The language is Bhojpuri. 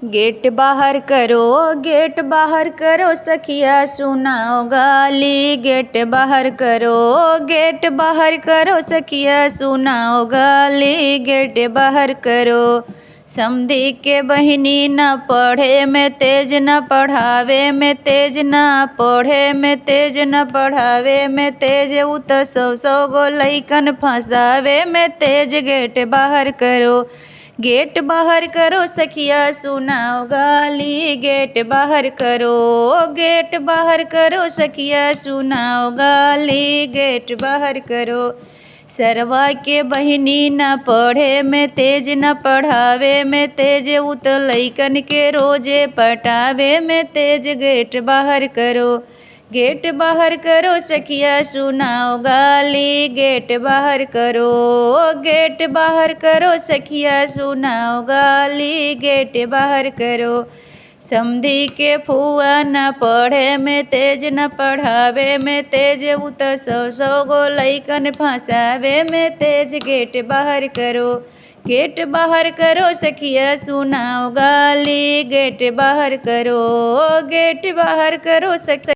गेट बाहर करो, गेट बाहर करो सखिया सुनाओ गाली। गेट बाहर करो, गेट बाहर करो सखिया सुनाओ गाली। गेट बाहर करो। समधी के बहिनी न पढ़े में तेज, न पढ़ावे में तेज, न पढ़े में तेज, न पढ़ावे में तेज। उ त 100 गो लइकन फंसावे में तेज। गेट बाहर करो, गेट बाहर करो सखिया सुनाओ गाली। गेट बाहर करो, गेट बाहर करो सखिया सुनाओ गाली। गेट बाहर करो। सरवा के बहिनी न पढ़े में तेज, न पढ़ावे में तेज। उ त लइकन के रोजे पटावे में तेज। गेट बाहर करो, गेट बाहर करो सखिया सुनाओ गाली। गेट बाहर करो, गेट बाहर करो सखिया सुनाओ गाली। गेट बाहर करो। समधी के फुआ न पढ़े में तेज, न पढ़ावे में तेज। उ त 100 गो लइकन फंसावे में तेज। गेट बाहर करो, गेट बाहर करो सखिया सुनाओ गाली। गेट बाहर करो, गेट बाहर करो